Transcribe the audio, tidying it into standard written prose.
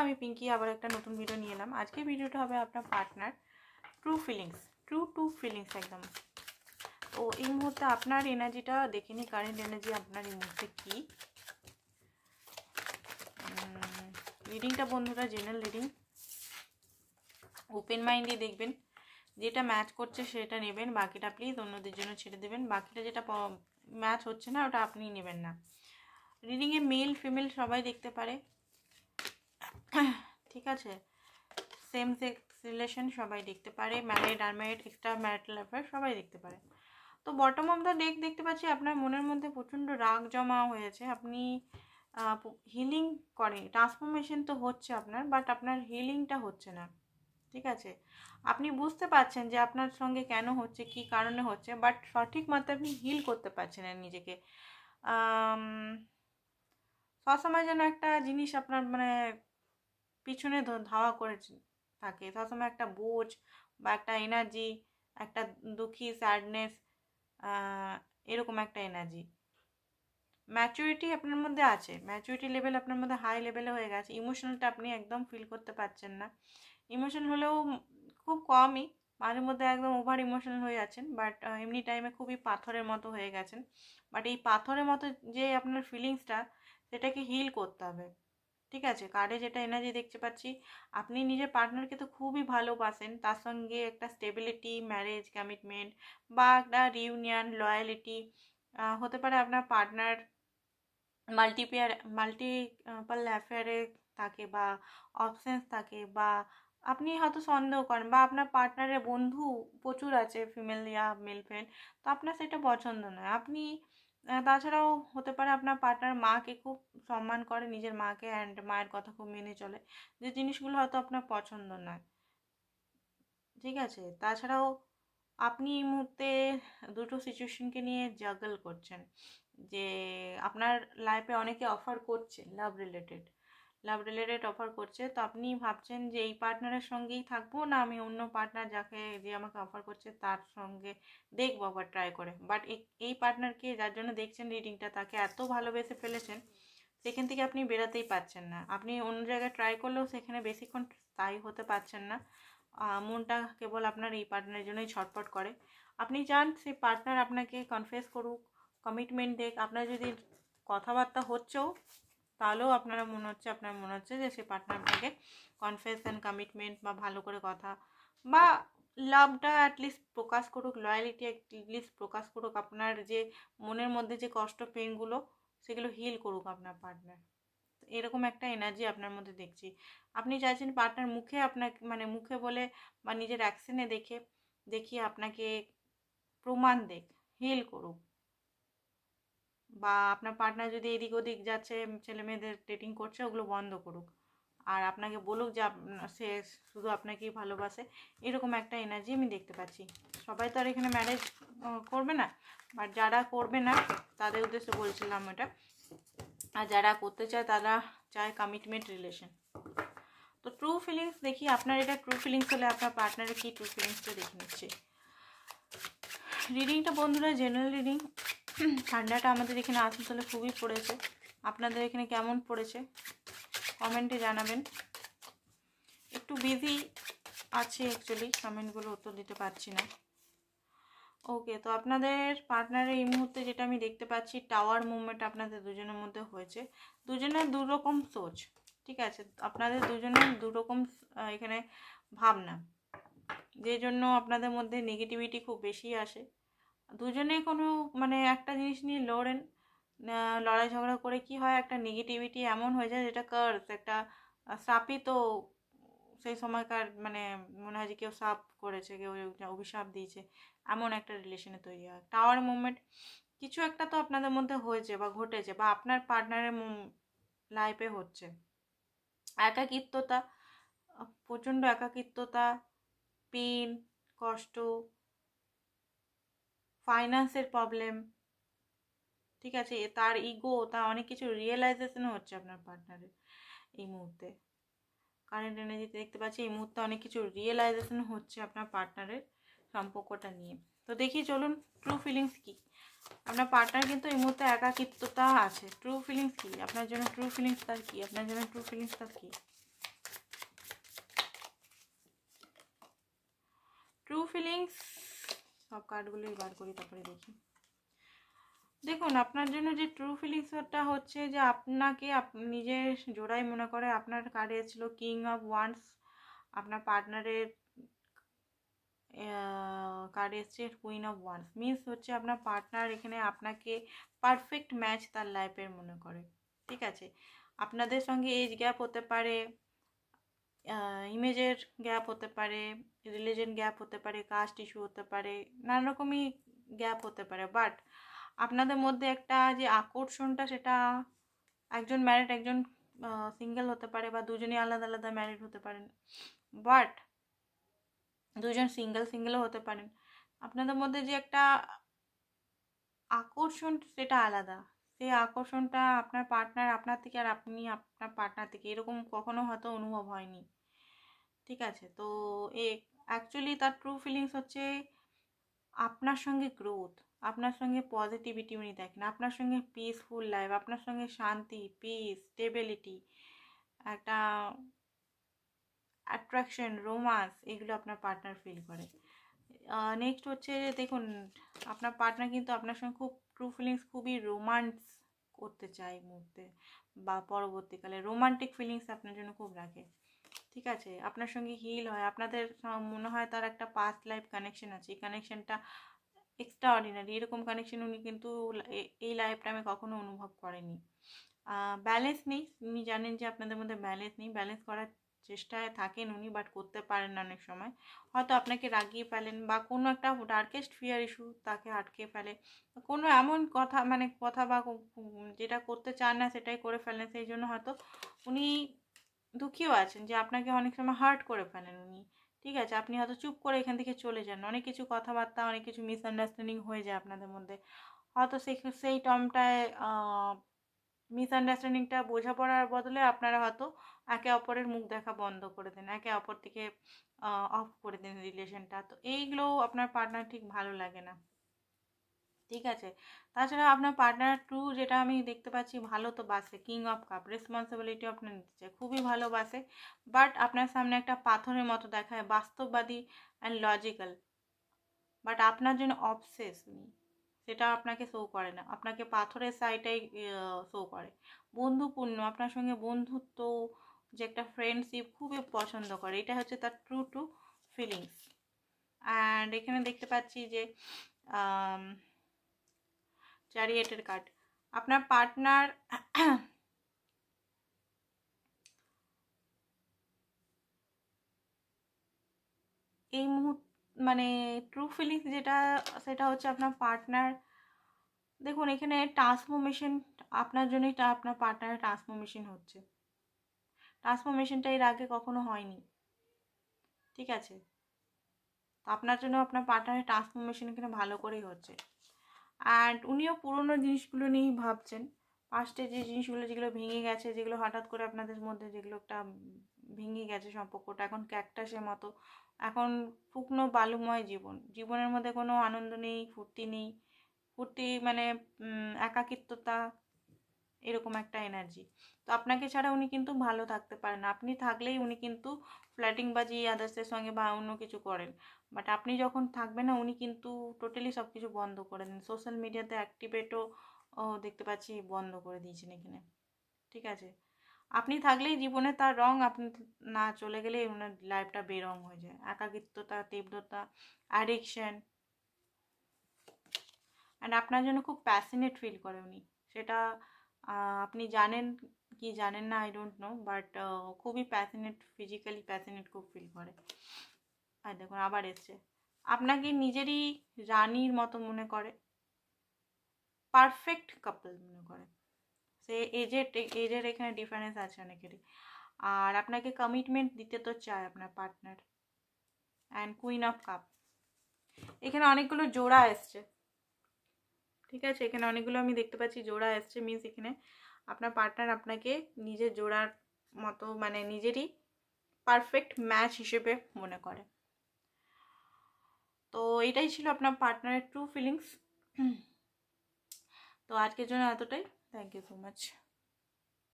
আমি পিঙ্কি আবার একটা নতুন ভিডিও নিয়ে এলাম। আজকে ভিডিওটা হবে আপনার পার্টনার ট্রু ফিলিংস একদম। তো এই মুহূর্তে আপনার এনার্জিটা দেখে নিই, কারেন্ট এনার্জি আপনার এই মুহূর্তে কী। রিডিংটা বন্ধুরা জেনারেল রিডিং, ওপেন মাইন্ডে দেখবেন, যেটা ম্যাচ করছে সেটা নেবেন, বাকিটা প্লিজ অন্যদের জন্য ছেড়ে দেবেন। বাকিটা যেটা ম্যাচ হচ্ছে না ওটা আপনি নেবেন না। রিডিংয়ে মেল ফিমেল সবাই দেখতে পারে, ঠিক আছে। সেম সেক্স রিলেশন সবাই দেখতে পারে, married unmarried extra marital affair সবাই দেখতে পারে। তো বটম অফ দ্য ডেক দেখতে পাচ্ছি আপনার মনের মধ্যে প্রচণ্ড রাগ জমা হয়েছে। আপনি হিলিং করেন, ট্রান্সফরমেশন তো হচ্ছে আপনার, বাট আপনার হিলিংটা হচ্ছে না, ঠিক আছে। আপনি বুঝতে পারছেন যে আপনার সঙ্গে কেন হচ্ছে, কি কারণে হচ্ছে, বাট সঠিক মাত্রায় আপনি হিল করতে পারছেন না নিজেকে। সবসময় যেন একটা জিনিস আপনার মানে পিছনে ধাওয়া করে থাকে, সবসময় একটা বোঝ বা একটা এনার্জি, একটা দুঃখী স্যাডনেস, এরকম একটা এনার্জি। ম্যাচুরিটি আপনার মধ্যে আছে, ম্যাচুরিটি লেভেল আপনার মধ্যে হাই লেভেলে হয়ে গেছে। ইমোশনালটা আপনি একদম ফিল করতে পারছেন না, ইমোশন হলেও খুব কমই, মাঝে মধ্যে একদম ওভার ইমোশনাল হয়ে যাচ্ছেন, বাট এমনি টাইমে খুবই পাথরের মতো হয়ে গেছেন। বাট এই পাথরের মতো যে আপনার ফিলিংসটা, সেটাকে হিল করতে হবে, ঠিক আছে। কার্ডে যেটা এনার্জি দেখতে পাচ্ছি, আপনি নিজের পার্টনারকে তো খুবই ভালোবাসেন, তার সঙ্গে একটা স্টেবিলিটি, ম্যারেজ, কমিটমেন্ট বা একটা রিউনিয়ন, লয়ালিটি হতে পারে। আপনার পার্টনার মাল্টিপল অ্যাফেয়ারে থাকে বা অপশনস থাকে, বা আপনি হয়তো সন্দেহ করেন, বা আপনার পার্টনারের বন্ধু প্রচুর আছে, ফিমেল ইয়া মেল ফ্রেন্ড, তো আপনার সেটা পছন্দ নয়। আপনি তাছাড়াও হতে পারে আপনার পার্টনার মাকে খুব সম্মান করে, নিজের মাকে, অ্যান্ড মায়ের কথা খুব মেনে চলে, যে জিনিসগুলো হয়তো আপনার পছন্দ নয়, ঠিক আছে। তাছাড়াও আপনি এই মুহূর্তে দুটো সিচুয়েশনকে নিয়ে জাগল করছেন, যে আপনার লাইফে অনেকে অফার করছে লাভ রিলেটেড অফার করছে, তো আপনি ভাবছেন যে এই পার্টনারের সঙ্গেই থাকবো, না আমি অন্য পার্টনার যে আমাকে অফার করছে তার সঙ্গে দেখবো আবার ট্রাই করে। বাট এই পার্টনারকে যার জন্য দেখছেন রিডিংটা, তাকে এত ভালোবেসে ফেলেছেন, সেখান থেকে আপনি বেরাতেই পারছেন না। আপনি অন্য জায়গায় ট্রাই করলেও সেখানে বেশিক্ষণ স্থায়ী হতে পারছেন না। মনটা কেবল আপনার এই পার্টনারের জন্যই ছটফট করে। আপনি চান সেই পার্টনার আপনাকে কনফেস করুক, কমিটমেন্ট দেখ। আপনার যদি কথাবার্তা হচ্ছেও, তাহলেও আপনার মনে হচ্ছে যে সেই পার্টনার আপনাকে কনফেস অ্যান্ড কমিটমেন্ট বা ভালো করে কথা বা লাভটা অ্যাটলিস্ট প্রকাশ করুক, লয়ালিটি অ্যাটলিস্ট প্রকাশ করুক, আপনার যে মনের মধ্যে যে কষ্ট পেনগুলো সেগুলো হিল করুক আপনার পার্টনার। এরকম একটা এনার্জি আপনার মধ্যে দেখছি। আপনি চাইছেন পার্টনার মুখে আপনাকে, মানে মুখে বলে বা নিজের অ্যাকশনে দেখিয়ে আপনাকে প্রমাণ দেখ, হিল করুক। বা আপনার পার্টনার যদি এদিক ওদিক যাচ্ছে, ছেলে মেয়েদের ডেটিং করছে, ওগুলো বন্ধ করুক, আর আপনাকে বলুক যে সে শুধু আপনাকেই ভালোবাসে। এরকম একটা এনার্জি আমি দেখতে পাচ্ছি। সবাই তো আর এখানে ম্যারেজ করবে না, বাট যারা করবে না তাদের উদ্দেশ্যে বলছিলাম এটা। আর যারা করতে চায় তারা চায় কমিটমেন্ট রিলেশন। তো ট্রু ফিলিংস দেখি আপনার, এটা ট্রু ফিলিংস হলে আপনার পার্টনারের কি ট্রু ফিলিংসটা দেখে নিচ্ছে। রিডিংটা বন্ধুরা জেনারেল রিডিং। ঠান্ডাটা আমাদের এখানে আসানসোলে খুবই পড়েছে, আপনাদের এখানে কেমন পড়েছে কমেন্টে জানাবেন। একটু বিজি আছে অ্যাকচুয়ালি, কমেন্টগুলো উত্তর দিতে পারছি না। ওকে, তো আপনাদের পার্টনারের এই মুহূর্তে যেটা আমি দেখতে পাচ্ছি, টাওয়ার মুভমেন্ট আপনাদের দুজনের মধ্যে হয়েছে। দুজনের দুরকম সোচ, ঠিক আছে। আপনাদের দুজনের দুরকম এখানে ভাবনা, যে জন্য আপনাদের মধ্যে নেগেটিভিটি খুব বেশি আসে। দুজনেই কোনো মানে একটা জিনিস নিয়ে লড়াই ঝগড়া করে কি হয়, একটা নেগেটিভিটি এমন হয়ে যায় যেটা কার্স, একটা শ্রাপিত, সেই সময়কার মানে মনে হয় যে কেউ শ্রাপ করেছে, কেউ অভিশাপ দিয়েছে, এমন একটা রিলেশনে তৈরি হয়। টাওয়ার মুভমেন্ট কিছু একটা তো আপনাদের মধ্যে হয়েছে বা ঘটেছে, বা আপনার পার্টনারের লাইফে হচ্ছে। একাকিত্বতা, প্রচণ্ড একাকিত্বতা, পেন, কষ্ট, ফাইন্যান্সের প্রবলেম, ঠিক আছে। তার ইগো, তার অনেক কিছু রিয়েলাইজেশনও হচ্ছে আপনার পার্টনারের এই মুহূর্তে। কারেন্ট এনার্জিতে দেখতে পাচ্ছি এই মুহূর্তে অনেক কিছু রিয়েলাইজেশন হচ্ছে আপনার পার্টনারের সম্পর্কটা নিয়ে। তো দেখি চলুন ট্রু ফিলিংস কি। আপনার পার্টনার কিন্তু এই মুহূর্তে একাকিত্বতা আছে। ট্রু ফিলিংস কি আপনার জন্য, ট্রু ফিলিংস তার কি আপনার জন্য, ট্রু ফিলিংস তার কি। ফিলিংস, সব কার্ডগুলোই বার করি তারপরে দেখি। দেখুন আপনার জন্য যে ট্রু ফিলিংসটা হচ্ছে যে আপনাকে নিজের জোড়াই মনে করে। আপনার কার্ডে ছিল কিং অফ ওয়ান্স, আপনার পার্টনারের কার্ডে এসছে কুইন অফ ওয়ান্স। মিনস হচ্ছে আপনার পার্টনার এখানে আপনাকে পারফেক্ট ম্যাচ তার লাইফের মনে করে। ঠিক আছে, আপনাদের সঙ্গে এজ গ্যাপ হতে পারে, ইমেজের গ্যাপ হতে পারে, রিলিজন গ্যাপ হতে পারে, কাস্ট ইস্যু হতে পারে, নানা রকমই গ্যাপ হতে পারে, বাট আপনাদের মধ্যে একটা যে আকর্ষণটা সেটা একজন ম্যারিড একজন সিঙ্গেল হতে পারে, বা দুজনেই আলাদা আলাদা ম্যারিড হতে পারেন, বাট দুজন সিঙ্গেলও হতে পারেন। আপনাদের মধ্যে যে একটা আকর্ষণ সেটা আলাদা। সেই আকর্ষণটা আপনার পার্টনার আপনার থেকে আর আপনি আপনার পার্টনার থেকে এরকম কখনো হয়তো অনুভব হয়নি। ঠিক আছে, তো অ্যাকচুয়ালি তার ট্রু ফিলিংস হচ্ছে আপনার সঙ্গে গ্রোথ, আপনার সঙ্গে পজিটিভিটি উনি দেখেন, আপনার সঙ্গে পিসফুল লাইফ, আপনার সঙ্গে শান্তি, পিস, স্টেবিলিটি, একটা অ্যাট্রাকশন, রোমান্স, এগুলো আপনার পার্টনার ফিল করে। নেক্সট হচ্ছে দেখুন আপনার পার্টনার কিন্তু আপনার সঙ্গে খুব ট্রু ফিলিংস খুবই রোমান্স করতে চায় মুহূর্তে বা পরবর্তীকালে রোমান্টিক ফিলিংস আপনার জন্য খুব রাখে। ঠিক আছে, আপনার সঙ্গে হিল হয়, আপনাদের মনে হয় তার একটা পাস্ট লাইফ কানেকশন আছে, এই কানেকশনটা এক্সট্রা অর্ডিনারি। এরকম কানেকশন উনি কিন্তু এই লাইফ টাইমে কখনো অনুভব করেনি। ব্যালেন্স নেই, উনি জানেন যে আপনাদের মধ্যে ব্যালেন্স নেই, ব্যালেন্স করার চেষ্টায় থাকেন উনি, বাট করতে পারেন না অনেক সময়। হয়তো আপনাকে রাগিয়ে ফেলেন, বা কোনো একটা ডার্কেস্ট ফিয়ার ইস্যু তাকে আটকে ফেলে, কোনো এমন কথা বা যেটা করতে চান না সেটাই করে ফেলেন, সেই জন্য হয়তো উনি দুঃখীও আছেন যে আপনাকে অনেক সময় হার্ট করে ফেলেন উনি। ঠিক আছে, আপনি হয়তো চুপ করে এখান থেকে চলে যান, অনেক কিছু কথাবার্তা, অনেক কিছু মিসআন্ডারস্ট্যান্ডিং হয়ে যায় আপনাদের মধ্যে। হয়তো সেই টার্মটায় মিসআন্ডারস্ট্যান্ডিংটা বোঝাপড়ার বদলে আপনারা হয়তো একে অপরের মুখ দেখা বন্ধ করে দেন, একে অপর থেকে অফ করে দেন রিলেশনটা। তো এইগুলো আপনার পার্টনার ঠিক ভালো লাগে না। ঠিক আছে, তাছাড়া আপনার পার্টনার ট্রু যেটা আমি দেখতে পাচ্ছি, ভালো তো বাসে, কিং অফ কাপ, রেসপন্সিবিলিটি আপনার নিতে চায়, খুবই ভালোবাসে, বাট আপনার সামনে একটা পাথরের মতো দেখায়, বাস্তববাদী অ্যান্ড লজিক্যাল, বাট আপনার জন্য অবসেস উনি, সেটা আপনাকে শো করে না, আপনাকে পাথরের সাইডটাই শো করে। বন্ধুপূর্ণ, আপনার সঙ্গে বন্ধুত্ব, যে একটা ফ্রেন্ডশিপ খুবই পছন্দ করে, এটা হচ্ছে তার ট্রু ফিলিংস। অ্যান্ড এখানে দেখতে পাচ্ছি যে চ্যারিয়েটের কার্ড, আপনার পার্টনার এই মানে ট্রু ফিলিংস যেটা, সেটা হচ্ছে আপনার পার্টনার, দেখুন এখানে ট্রান্সফরমেশন আপনার জন্যই, আপনার পার্টনারের ট্রান্সফরমেশন হচ্ছে, ট্রান্সফরমেশনটা এর আগে কখনো হয়নি। ঠিক আছে, তো আপনার জন্য আপনার পার্টনারের ট্রান্সফরমেশন এখানে ভালো করেই হচ্ছে। অ্যান্ড উনিও পুরোনো জিনিসগুলো নিয়েই ভাবছেন, পাস্টে যে জিনিসগুলো যেগুলো ভেঙে গেছে, যেগুলো হঠাৎ করে আপনাদের মধ্যে যেগুলো একটা ভেঙে গেছে সম্পর্কটা, এখন ক্যাকটাসের মতো, এখন শুকনো বালুময় জীবনের মধ্যে কোনো আনন্দ নেই, ফুর্তি মানে একাকিত্বতা, এরকম একটা এনার্জি। তো আপনাকে ছাড়া উনি কিন্তু ভালো থাকতে পারেন না, আপনি থাকলেই উনি কিন্তু ফ্ল্যাটিং বাজি আদার্সের সঙ্গে বা অন্য কিছু করেন, বাট আপনি যখন থাকবেন না উনি কিন্তু টোটালি সব কিছু বন্ধ করে দেন, সোশ্যাল মিডিয়াতে অ্যাক্টিভেটও দেখতে পাচ্ছি বন্ধ করে দিয়েছেন এখানে। ঠিক আছে, আপনি থাকলেই জীবনে তার রং, আপনি না চলে গেলেই ওনার লাইফটা বেরং হয়ে যায়, একাকিত্বতা, তীব্রতা, অ্যাডিকশন, অ্যান্ড আপনার জন্য খুব প্যাশনেট ফিল করে উনি, সেটা আপনি জানেন কি জানেন না আই ডোন্ট নো, বাট খুবই প্যাশনেট, ফিজিক্যালি প্যাশনেট খুব ফিল করে। আর দেখুন আবার এসছে, আপনাকে নিজেরই রানীর মতো মনে করে, পারফেক্ট কাপল মনে করে। সে এজের এখানে ডিফারেন্স আছে অনেকেরই, আর আপনাকে কমিটমেন্ট দিতে তো চায় আপনার partner. And queen of cup, এখানে অনেকগুলো জোড়া এসছে। ঠিক আছে, এখানে অনেকগুলো আমি দেখতে পাচ্ছি জোড়া এসছে, মিনস এখানে আপনার পার্টনার আপনাকে নিজের জোড়ার মতো, মানে নিজেরই পারফেক্ট ম্যাচ হিসেবে মনে করে। তো এটাই ছিল আপনার পার্টনারের ট্রু ফিলিংস। তো আজকের জন্য এতটাই, থ্যাংক ইউ সো মাচ।